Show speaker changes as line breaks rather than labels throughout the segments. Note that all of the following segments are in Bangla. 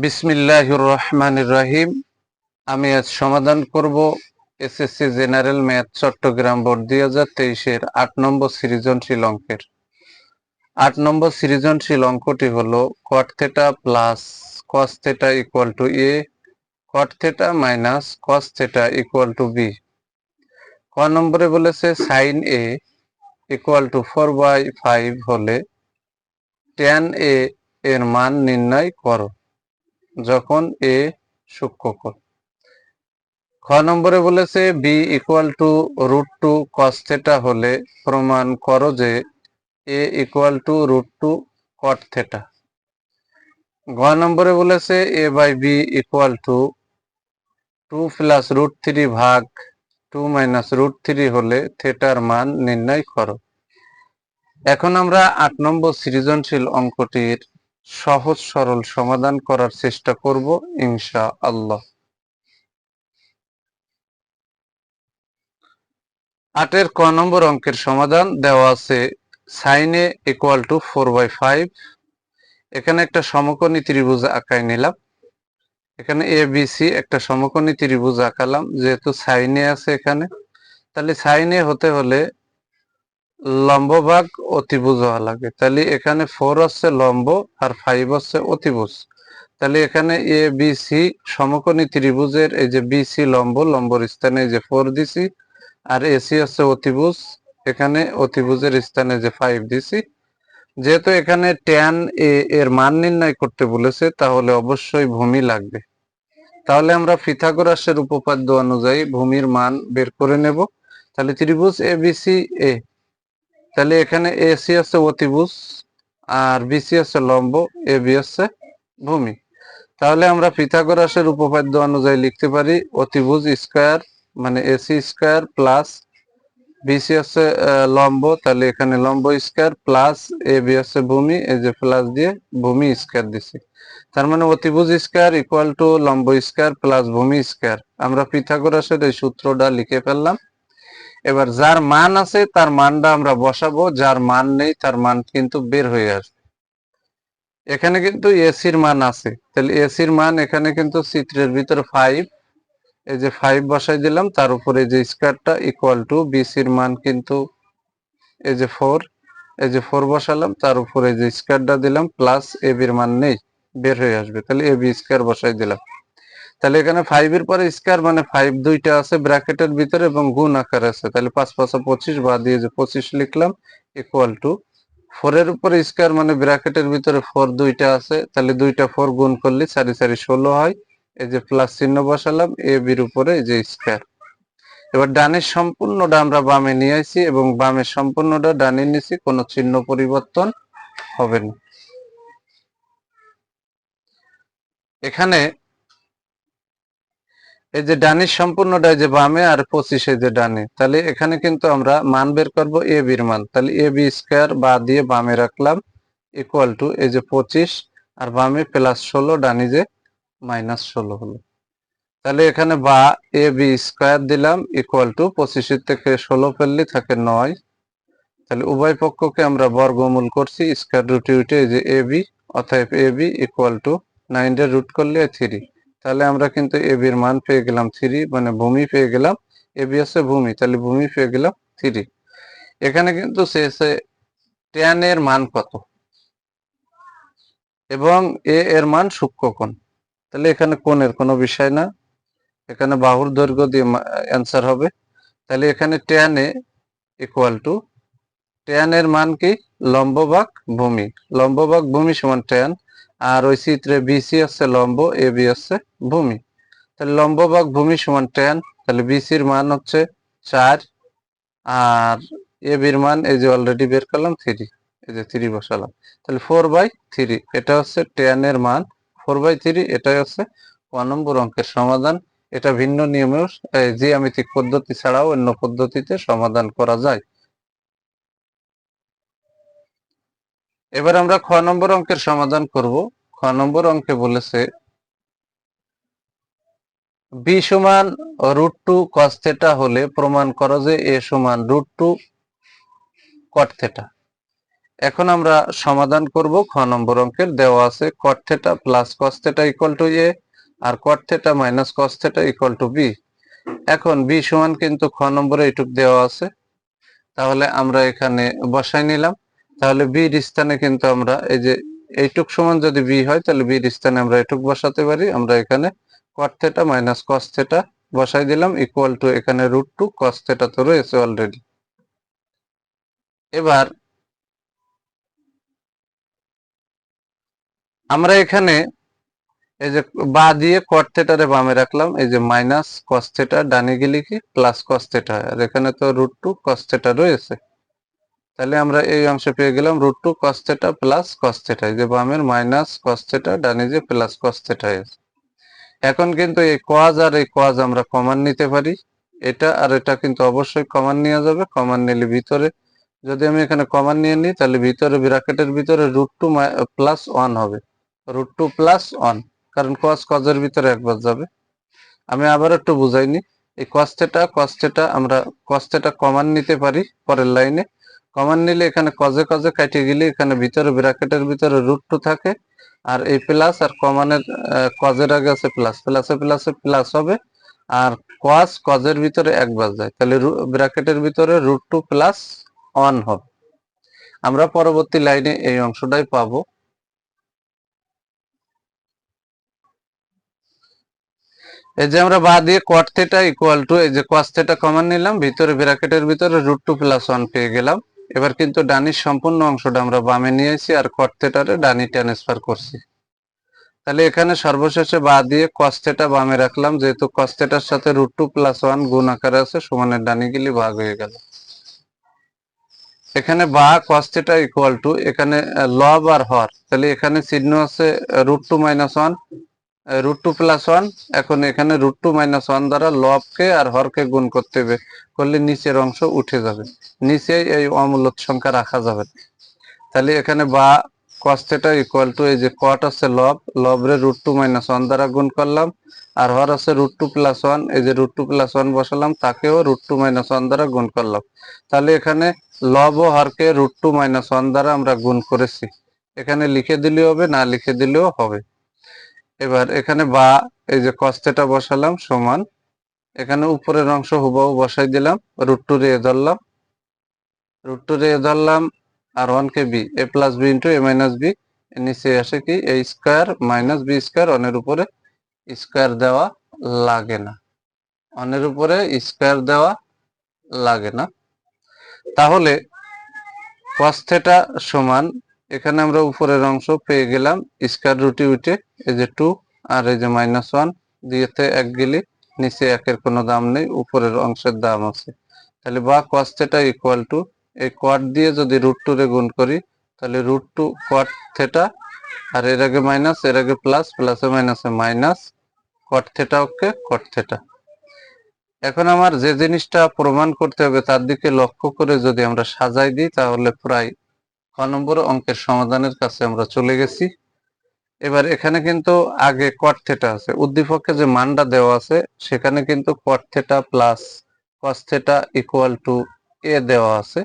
বিসমিল্লাহির রহমানির রহিম। আমি আজ সমাধান করব SSC general math Chittagong board 2023-এর 8 নম্বর সৃজনশীল অঙ্কের 8 নম্বর সৃজনশীল অঙ্কটি হলো cot theta plus cos theta equal to a, cot theta minus cos theta equal to b। ক নম্বরে বলেছে sin a ইকুয়াল টু 4/5 হলে tan a এর মান নির্ণয় করো যখন a সূক্ষ্মকোণ। খ নম্বরে বলেছে b equal to √2 cos theta হলে প্রমাণ করো যে a equal to √2 cot theta. ঘ নম্বরে বলেছে a by b equal to 2 plus √3 ভাগ 2 মাইনাস √3 হলে থিটার মান নির্ণয় করো। এখন আমরা 8 নম্বর সৃজনশীল অঙ্কটির সহজ সরল সমাধান করার চেষ্টা করব ইনশাআল্লাহ। 8-এর ক নম্বর অঙ্কের সমাধান দেওয়া আছে sin a ইকুয়াল টু 4/5। এখানে একটা সমকোণী ত্রিভুজ আঁকায় নিলাম। এখানে এ বি সি একটা সমকোণী ত্রিভুজ আঁকালাম, যেহেতু sin a আছে এখানে, তাহলে sin a হতে হলে লম্ব ভাগ অতিভুজ হওয়া লাগে। তাহলে এখানে 4 হচ্ছে লম্ব আর 5 হচ্ছে অতিভুজ। তাহলে এখানে এ বি সি সমকোণী ত্রিভুজের এই যে বি সি লম্ব, লম্বর স্থানে এই যে 4 দিছি, আর এসি হচ্ছে অতিভুজ, এখানে অতিভুজের স্থানে যে 5 দিছি। যেহেতু এখানে tan a এর মান নির্ণয় করতে বলেছে, তাহলে অবশ্যই ভূমি লাগবে। তাহলে আমরা পিথাগোরাসের উপপাদ্য অনুযায়ী ভূমির মান বের করে নেব। তাহলে ত্রিভুজ এ বি সি এ, তাহলে এখানে এসি হচ্ছে অতিভুজ আর বিসি হচ্ছে লম্ব, এ বি হচ্ছে ভূমি। তাহলে আমরা পিথাগোরাসের উপপাদ্য অনুযায়ী লিখতে পারি অতিভুজ স্কয়ার মানে এসি স্কয়ার প্লাস বিসি হচ্ছে লম্ব, তাহলে এখানে লম্ব স্কয়ার প্লাস এ বি হচ্ছে ভূমি, এই যে প্লাস দিয়ে ভূমি স্কয়ার দিছি। তার মানে অতিভুজ স্কয়ার ইকুয়াল টু লম্ব স্কয়ার প্লাস ভূমি স্কয়ার। আমরা পিথাগোরাসের এই সূত্রটা লিখে ফেললাম। এবার যার মান আছে তার মানটা আমরা বসাবো, যার মান নেই তার মান কিন্তু বের হয়ে আসবে। এখানে কিন্তু এসির মান আছে, তাহলে এসির মান এখানে কিন্তু চিত্রের ভিতরে 5, এই যে 5 বসাই দিলাম, তার উপরে যে স্কয়ারটা ইকুয়াল টু বিসির মান কিন্তু এই যে 4, এই যে 4 বসালাম, তার উপরে যে স্কয়ারটা দিলাম প্লাস এ বির মান নেই, বের হয়ে আসবে, তাহলে এ বি স্কয়ার বসাই দিলাম। তাহলে এখানে 5 এর পরে স্কয়ার মানে 5 দুইটা আছে ব্র্যাকেটের ভিতরে এবং গুণ আকার আছে, তাহলে 5 5 25 বাদ দিয়ে যে 25 লিখলাম ইকুয়াল টু 4 এর উপরে স্কয়ার মানে ব্র্যাকেটের ভিতরে 4 দুইটা আছে, তাহলে দুইটা 4 গুণ করলে 4 4 16 হয়, এই যে প্লাস চিহ্ন বসালাম, এ বির উপরে এই যে স্কয়ার। এবার ডানের সম্পূর্ণটা আমরা বামে নিয়ে আসি এবং বামের সম্পূর্ণটা ডানে নিছি, কোনো চিহ্ন পরিবর্তন হবে না। এখানে এই যে ডানের সম্পূর্ণটা যে বামে আর 25 এই যে ডানে, তাহলে এখানে কিন্তু আমরা মান বের করব এ বির মান, তাহলে এ বি স্কয়ার বাদ দিয়ে বামে রাখলাম ইকুয়াল টু এই যে 25 আর বামে প্লাস 16, ডানে যে মাইনাস 16 হলো। তাহলে এখানে বা এ বি স্কয়ার দিলাম ইকুয়াল টু 25 থেকে 16 ফেললে থাকে 9, তাহলে উভয় পক্ষকে আমরা বর্গমূল করছি, স্কয়ার রুটে উঠে এই যে এ বি, অতএব এ বি ইকুয়াল টু 9 এর রুট করলে 3। তাহলে আমরা কিন্তু এ বির মান পেয়ে গেলাম 3, মানে ভূমি পেয়ে গেলাম, এ বি হচ্ছে ভূমি, তাহলে ভূমি পেয়ে গেলাম 3। এখানে কিন্তু শেষে tan এর মান কত এবং এ এর মান সূক্ষ্মকোণ, তাহলে এখানে কোণের কোনো বিষয় না, এখানে বাহুর দৈর্ঘ্য দিয়ে অ্যান্সার হবে। তাহলে এখানে tan এ ইকুয়াল টু tan এর মান কি লম্ব ভাগ ভূমি, লম্ব ভাগ ভূমি সমান tan, আর ওই চিত্রে বিসি হচ্ছে লম্ব, এ বি হচ্ছে ভূমি, তাহলে লম্ব ভাগ ভূমি সমান tan, তাহলে বিসির মান হচ্ছে 4 আর এ বির মান এই যে অলরেডি বের করলাম 3, এই যে 3 বসালাম, তাহলে 4/3 এটা হচ্ছে tan এর মান 4/3। এটাই হচ্ছে 1 নম্বর অঙ্কের সমাধান। এটা ভিন্ন নিয়মেও জ্যামিতিক পদ্ধতি ছাড়াও অন্য পদ্ধতিতে সমাধান করা যায়। এবার আমরা খ নম্বর অঙ্কের সমাধান করব। খ নম্বর অঙ্কে বলেছে বি সমান √2 cos থিটা হলে প্রমাণ করো যে এ সমান √2 cot থিটা। এখন আমরা সমাধান করব খ নম্বর অঙ্কের। দেওয়া আছে cot θ plus cos θ equal to a আর cot θ minus cos θ equal to b। এখন b সমান কিন্তু খ নম্বরে এইটুক দেওয়া আছে, তাহলে আমরা এখানে বসাই নিলাম। তাহলে b এর স্থানে কিন্তু আমরা এই যে এইটুক সমান যদি b হয় তাহলে b এর স্থানে আমরা এটুক বসাতে পারি। আমরা এখানে cot θ মাইনাস cos θ বসাই দিলাম ইকুয়াল টু এখানে √2 cos θ তো রয়েছে অলরেডি। এবার আমরা এখানে এই যে বা দিয়ে cot θ রে বামে রাখলাম, এই যে মাইনাস cos θ ডানে গেলে কি প্লাস cos θ হয়, আর এখানে তো √2 cos θ রয়েছে। তাহলে আমরা এই অংশে পেয়ে গেলাম √2 cos θ প্লাস cos θ, এই যে বামের মাইনাস cos θ ডানে যে প্লাস cos θ হয়েছে। এখন কিন্তু এই cos আর এই cos আমরা কমন নিতে পারি, এটা আর এটা কিন্তু অবশ্যই কমন নেওয়া যাবে। কমন নিলে ভিতরে যদি আমি এখানে কমন নিয়ে নিই তাহলে ভিতরে ব্র্যাকেটের ভিতরে √2 প্লাস 1 হবে, √2 প্লাস 1, কারণ cos cos এর ভিতরে একবার যাবে। আমি আবার একটু বুঝাইনি, এই cos θ আমরা cos θ কমন নিতে পারি পরের লাইনে। কমন নিলে এখানে cos এ কেটে গেলে এখানে ভিতরে ব্র্যাকেটের ভিতরে √2 থাকে, আর এই প্লাস আর কমনের cos এর আগে আছে প্লাস, প্লাসে প্লাসে প্লাস হবে, আর cos এর ভিতরে একবার যায়, তাহলে ব্র্যাকেটের ভিতরে √2 প্লাস 1 হবে। আমরা পরবর্তী লাইনে এই অংশটাই পাবো। এই যে আমরা বা দিয়ে cot θ ইকুয়াল টু এই যে cos θ কমন নিলাম, ভিতরে ব্র্যাকেটের ভিতরে √2 প্লাস 1 পেয়ে গেলাম। এবার কিন্তু ডানির সম্পূর্ণ অংশটা আমরা বামে নিয়ে এসেছি আর cot θ রে ডানি ট্রান্সফার করছি। তাহলে এখানে সর্বশেষে বা দিয়ে cos θ বামে রাখলাম, যেহেতু cos θ এর সাথে √2 প্লাস 1 গুণ আকারে আছে, সমানের ডানি গেলে ভাগ হয়ে গেল। এখানে বা cos θ ইকুয়াল টু এখানে লব আর হর, তাহলে এখানে চিহ্ন আছে √2 মাইনাস 1 √2 প্লাস 1। এখন এখানে √2 মাইনাস 1 দ্বারা লবকে আর হরকে গুণ করতে হবে, করলে নিচের অংশ উঠে যাবে, নিচে এই অমূলত সংখ্যা রাখা যাবে। তাহলে এখানে বা cos θ ইকুয়াল টু এই যে cot আছে লব, লবরে √2 মাইনাস 1 দ্বারা গুণ করলাম, আর হর আছে √2 প্লাস 1, এই যে √2 প্লাস 1 বসালাম, তাকেও √2 মাইনাস 1 দ্বারা গুণ করলাম। তাহলে এখানে লব ও হরকে √2 মাইনাস 1 দ্বারা আমরা গুণ করেছি, এখানে লিখে দিলেও হবে, না লিখে দিলেও হবে। এবার এখানে বা এই যে cos θ বসালাম সমান, এখানে উপরের অংশ হুবহু বসাই দিলাম, √2 রে ধরলাম, √2 রে ধরলাম, আর 1 কে b, a plus b into a minus b, নিচে আসে কি a square minus b square, অনের উপরে স্কয়ার দেওয়া লাগে না, অনের উপরে স্কয়ার দেওয়া লাগে না। তাহলে cos θ সমান এখানে আমরা উপরের অংশ পেয়ে গেলাম স্কয়ার রুটে উঠে, এই যে 2 আর এই যে মাইনাস 1 দিয়েতে এক গেলে নিচে একের কোনো দাম নেই, উপরের অংশের দাম আছে। তাহলে বা cos θ ইকুয়াল টু এই cot দিয়ে যদি √2 রে গুণ করি তাহলে √2 cot θ, আর এর আগে মাইনাস এর আগে প্লাস, প্লাসে মাইনাসে মাইনাস cot θ, ওকে cot θ। এখন আমার যে জিনিসটা প্রমাণ করতে হবে তার দিকে লক্ষ্য করে যদি আমরা সাজাই দিই তাহলে প্রায় ক নম্বর অঙ্কের সমাধানের কাছে আমরা চলে গেছি। এবার এখানে কিন্তু আগে cot θ আছে, উদ্দীপকে যে মানটা দেওয়া আছে সেখানে কিন্তু cot θ plus cos θ equal to a দেওয়া আছে,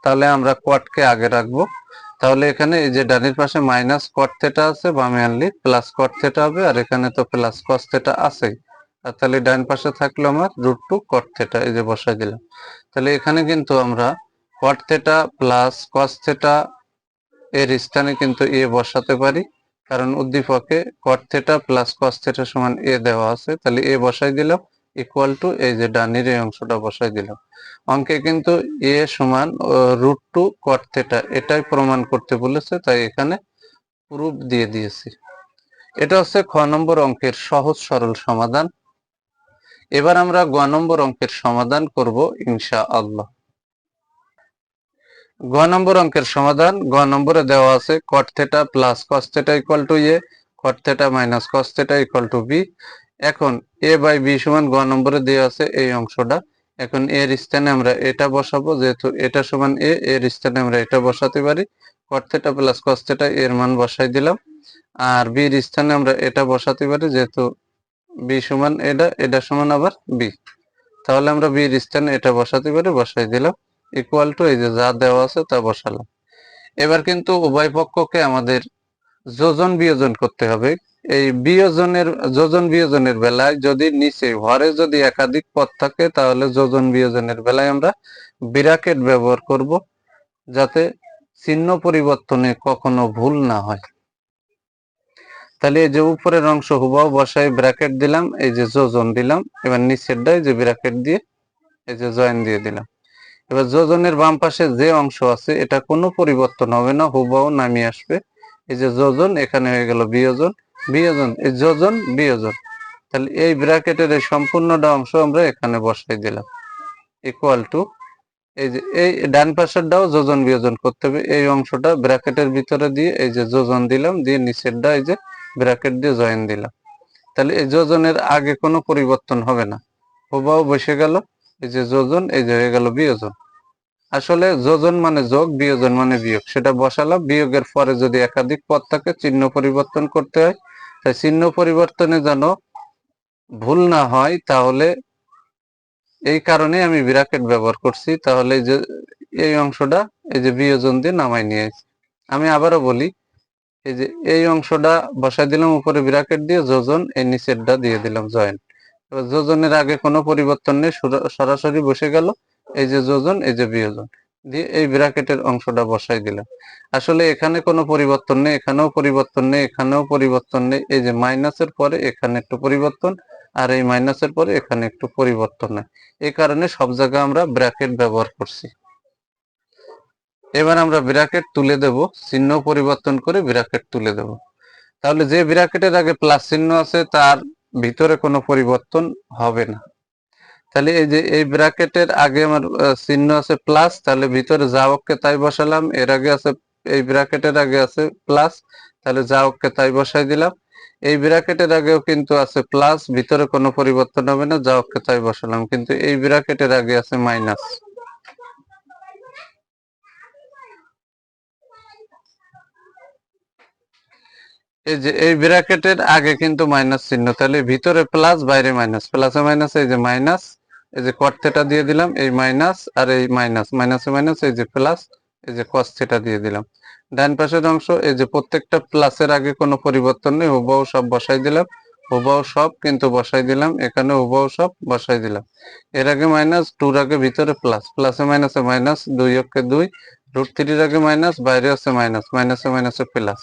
তাহলে আমরা cot কে আগে রাখবো। তাহলে এখানে এই যে ডানের পাশে মাইনাস cot θ আছে, বামে আনলে প্লাস cot θ হবে, আর এখানে তো প্লাস cos θ আছে, আর তাহলে ডান পাশে থাকলো আমার √2 cot θ, এই যে বসাই দিলাম। তাহলে এখানে কিন্তু আমরা cot θ প্লাস cos θ এর স্থানে কিন্তু a বসাতে পারি, কারণ উদ্দীপকে cot θ প্লাস cos θ সমান a দেওয়া আছে, তাহলে a বসাই দিলাম ইকুয়াল টু এই যে ডানের এই অংশটা বসাই দিলাম। অঙ্কে কিন্তু a সমান √2 cot θ এটাই প্রমাণ করতে বলেছে, তাই এখানে প্রুফ দিয়ে দিয়েছি। এটা হচ্ছে খ নম্বর অঙ্কের সহজ সরল সমাধান। এবার আমরা গ নম্বর অঙ্কের সমাধান করব ইনশাআল্লাহ। গ নম্বর অঙ্কের সমাধান। গ নম্বরে দেওয়া আছে cot θ plus cos θ equal to a, cot θ minus cos θ equal to b। এখন a বাই b সমান গ নম্বরে দেওয়া আছে এই অংশটা। এখন এর স্থানে আমরা এটা বসাবো, যেহেতু এটা সমান a, এর স্থানে আমরা এটা বসাতে পারি। cot θ প্লাস cos θ এর মান বসাই দিলাম, আর b এর স্থানে আমরা এটা বসাতে পারি, যেহেতু b সমান এটা, এটা সমান আবার b, তাহলে আমরা b এর স্থানে এটা বসাতে পারি, বসাই দিলাম ইকুয়াল টু এই যে যা দেওয়া আছে তা বসালাম। এবার কিন্তু উভয় পক্ষকে আমাদের যোজন বিয়োজন করতে হবে। এই যোজন বিয়োজনের বেলায় যদি নিচে হরে যদি একাধিক পদ থাকে তাহলে যোজন বিয়োজনের বেলায় আমরা ব্র্যাকেট ব্যবহার করব, যাতে চিহ্ন পরিবর্তনে কখনো ভুল না হয়। তাহলে এই যে উপরের অংশ হুবাহু বসাই ব্র্যাকেট দিলাম, এই যে যোজন দিলাম, এবার নিচেরটাই যে ব্র্যাকেট দিয়ে এই যে জয়েন দিয়ে দিলাম। এবার যোজনের বাম পাশে যে অংশ আছে এটা কোনো পরিবর্তন হবে না, হুবহু নামিয়ে আসবে। এই যে যোজন, এখানে হয়ে গেল বিয়োজন, বিয়োজন এই যোজন বিয়োজন। তাহলে এই ব্র্যাকেটের এই সম্পূর্ণটা অংশ আমরা এখানে বসাই দিলাম, ইকুয়াল টু এই যে এই ডান পাশেরটাও যোজন বিয়োজন করতে হবে। এই অংশটা ব্র্যাকেটের ভিতরে দিয়ে এই যে যোজন দিলাম, দিয়ে নিচেরটা এই যে ব্র্যাকেট দিয়ে জয়েন দিলাম। তাহলে এই যোজনের আগে কোনো পরিবর্তন হবে না, হুবহু বসে গেল। এই যে যোজন, এই যে হয়ে গেল বিয়োজন। আসলে যোজন মানে যোগ, বিয়োজন মানে বিয়োগ, সেটা বসালাম। বিয়োগের পরে যদি একাধিক পদ থাকে চিহ্ন পরিবর্তন করতে হয়। তাই চিহ্ন পরিবর্তনে যেন ভুল না হয়, তাহলে এই কারণে আমি ব্র্যাকেট ব্যবহার করছি। তাহলে এই যে এই অংশটা এই যে বিয়োজন দিয়ে নামাই নিয়েছি। আমি আবারও বলি, এই যে এই অংশটা বসাই দিলাম উপরে ব্র্যাকেট দিয়ে যোজন, এই নিচেরটা দিয়ে দিলাম জয়েন। এবার যোজনের আগে কোনো পরিবর্তন নেই, সরাসরি বসে গেল। এই যে যোজন, এই যে বিয়োজন দিয়ে এই ব্র্যাকেটের অংশটা বসাই দিলাম। আসলে এখানে কোনো পরিবর্তন নেই, এখানেও পরিবর্তন নেই, এখানেও পরিবর্তন নেই। এই যে মাইনাসের পরে এখানে একটু পরিবর্তন, আর এই মাইনাসের পরে এখানে একটু পরিবর্তন নেই। এই কারণে সব জায়গায় আমরা ব্র্যাকেট ব্যবহার করছি। এবার আমরা ব্র্যাকেট তুলে দেব, চিহ্ন পরিবর্তন করে ব্র্যাকেট তুলে দেব। তাহলে যে ব্র্যাকেটের আগে প্লাস চিহ্ন আছে তার ভিতরে কোনো পরিবর্তন হবে না। তাহলে এই যে এই ব্র্যাকেটের আগে আমার চিহ্ন আছে প্লাস, তাহলে ভিতরে যা অক্ষে তাই বসালাম। এর আগে আছে, এই ব্র্যাকেটের আগে আছে প্লাস, তাহলে যা অক্ষে তাই বসাই দিলাম। এই ব্র্যাকেটের আগেও কিন্তু আছে প্লাস, ভিতরে কোনো পরিবর্তন হবে না, যা অক্ষে তাই বসালাম। কিন্তু এই ব্র্যাকেটের আগে আছে মাইনাস। এই যে এই ব্র্যাকেটের আগে কিন্তু মাইনাস চিহ্ন, তাহলে ভিতরে প্লাস বাইরে মাইনাস, প্লাসে মাইনাস এই যে মাইনাস, এই যে কট থিটা দিয়ে দিলাম, এই মাইনাস আর এই মাইনাস, মাইনাসে মাইনাস এই যে প্লাস, এই যে কস থিটা দিয়ে দিলাম। ডান পাশের অংশ এই যে প্রত্যেকটা প্লাসের আগে কোনো পরিবর্তন নেই, হুবহু সব বসাই দিলাম, হুবহু সব কিন্তু বসাই দিলাম, এখানে হুবহু সব বসাই দিলাম। এর আগে মাইনাস, টুর আগে ভিতরে প্লাস, প্লাসে মাইনাসে মাইনাস, দুই অক্ষে দুই, রুট থ্রির আগে মাইনাস, বাইরে আছে মাইনাস, মাইনাসে মাইনাসে প্লাস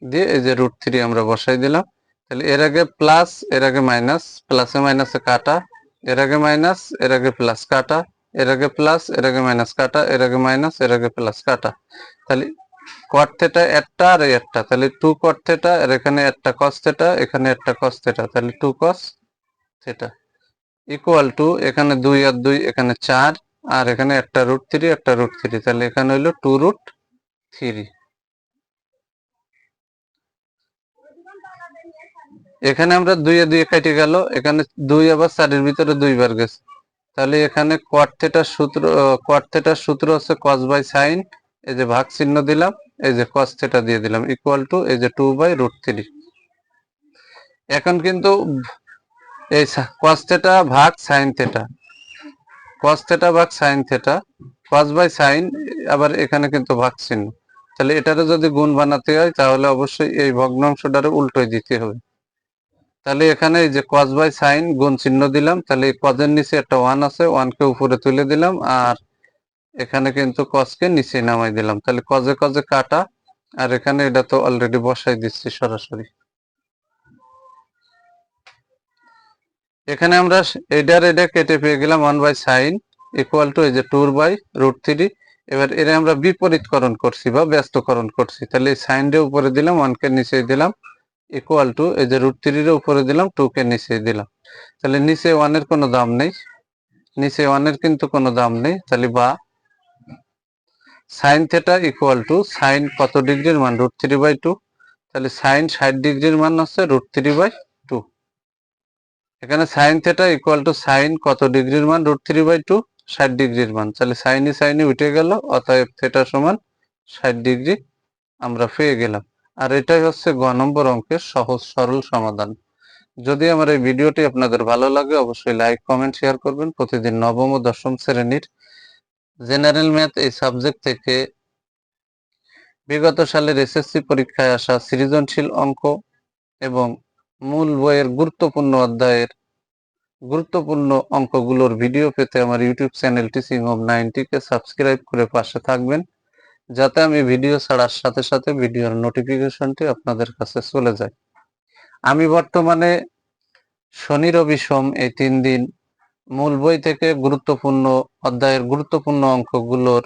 দিয়ে এই যে রুট থ্রি আমরা বসাই দিলাম। তাহলে এর আগে প্লাস, এর আগে মাইনাস, প্লাসে মাইনাসে কাটা, এর আগে মাইনাস, এর আগে প্লাস কাটা, এর আগে প্লাস, এর আগে মাইনাস কাটা, এর আগে মাইনাস, এর আগে প্লাস কাটা। তাহলে কট থিটা একটা আর একটা, তাহলে টু কট থিটা, আর এখানে একটা কস থিটা, এখানে একটা কস থিটা, তাহলে two cos theta equal to এখানে দুই আর দুই, এখানে চার, আর এখানে একটা রুট থ্রি, একটা রুট থ্রি, তাহলে এখানে হইলো টু রুট থ্রি। এখানে আমরা দুইয়ে দুই কেটে গেল, এখানে দুই আবার চারের ভিতরে দুইবার গেছে। তাহলে এখানে কট থিটার সূত্র হচ্ছে কস বাই সাইন, এই যে ভাগ চিহ্ন দিলাম, এই যে কস থিটা দিয়ে দিলাম, ইকুয়াল টু এই যে টু বাই রুট থ্রি। এখন কিন্তু এই কস থিটা ভাগ সাইন থিটা, কস থিটা ভাগ sine theta, cos by sine, আবার এখানে কিন্তু ভাগ চিহ্ন। তাহলে এটারে যদি গুণ বানাতে হয় তাহলে অবশ্যই এই ভগ্নাংশটারে উল্টোই দিতে হবে। তাহলে এখানে এই যে কস বাই সাইন গুণ চিহ্ন দিলাম, তাহলে কজের নিচে একটা ওয়ান আছে, ওয়ানকে উপরে তুলে দিলাম, আর এখানে কিন্তু কসকে নিচে নামাই দিলাম। তাহলে কজে কজে কাটা, আর এখানে এটা তো অলরেডি বসাই দিচ্ছি সরাসরি। এখানে আমরা এটা কেটে পেয়ে গেলাম one by sine equal to এই যে টু বাই রুট থ্রি। এবার এরা আমরা বিপরীতকরণ করছি বা ব্যস্তকরণ করছি, তাহলে এই সাইনটা উপরে দিলাম, ওয়ানকে নিচে দিলাম, ইকুয়াল টু এই যে রুট থ্রির উপরে দিলাম, টু কে নিচে দিলাম। তাহলে নিচে ওয়ানের কোনো দাম নেই, নিচে ওয়ানের কিন্তু কোনো দাম নেই। তাহলে বা sine theta equal to sine কত ডিগ্রির মান রুট থ্রি বাই টু, তাহলে সাইন 60 ডিগ্রির মান হচ্ছে রুট থ্রি বাই টু। এখানে sine theta equal to sine কত ডিগ্রির মান রুট থ্রি বাই টু, 60 ডিগ্রির মান। তাহলে সাইনে সাইনে উঠে গেল, অতএব থিটা সমান 60 ডিগ্রি আমরা পেয়ে গেলাম। আর এটাই হচ্ছে গ নম্বর অঙ্কের সহজ সরল সমাধান। যদি আমার এই ভিডিওটি আপনাদের ভালো লাগে অবশ্যই লাইক কমেন্ট শেয়ার করবেন। প্রতিদিন নবম ও দশম শ্রেণীর জেনারেল ম্যাথ এই সাবজেক্ট থেকে বিগত সালের এসএসসি পরীক্ষায় আসা সৃজনশীল অঙ্ক এবং মূল বইয়ের গুরুত্বপূর্ণ অধ্যায়ের গুরুত্বপূর্ণ অঙ্কগুলোর ভিডিও পেতে আমার ইউটিউব চ্যানেল টিচিং হোম 90 কে সাবস্ক্রাইব করে পাশে থাকবেন, যাতে আমি ভিডিও ছাড়ার সাথে সাথে ভিডিওর নোটিফিকেশনটি আপনাদের কাছে চলে যায়। আমি বর্তমানে শনি রবি সোম এই 3 দিন মূল বই থেকে গুরুত্বপূর্ণ অধ্যায়ের গুরুত্বপূর্ণ অঙ্কগুলোর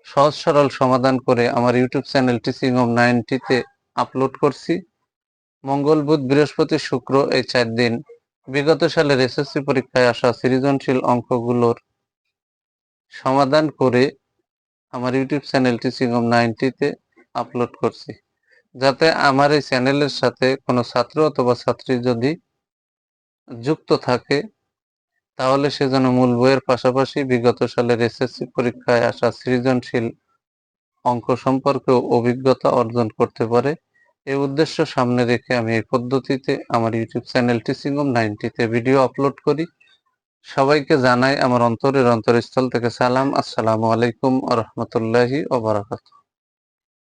সহজ সরল সমাধান করে আমার ইউটিউব চ্যানেল টিচিং হোম 90 তে আপলোড করছি। মঙ্গল, বুধ, বৃহস্পতি, শুক্র এই 4 দিন বিগত সালের এসএসসি পরীক্ষায় আসা সৃজনশীল অঙ্কগুলোর সমাধান করে আমার ইউটিউব চ্যানেল টিচিং হোম 90 তে আপলোড করছি, যাতে আমার এই চ্যানেলের সাথে কোনো ছাত্র অথবা ছাত্রী যদি যুক্ত থাকে তাহলে সে যেন মূল বইয়ের পাশাপাশি বিগত সালের এসএসসি পরীক্ষায় আসা সৃজনশীল অঙ্ক সম্পর্কেও অভিজ্ঞতা অর্জন করতে পারে। এই উদ্দেশ্য সামনে রেখে আমি এই পদ্ধতিতে আমার ইউটিউব চ্যানেল টিচিং হোম 90 তে ভিডিও আপলোড করি। সবাইকে জানাই আমার অন্তরের অন্তরস্থল থেকে সালাম। আসসালামু আলাইকুম ওয়া রাহমাতুল্লাহি ওয়া বারাকাতুহু।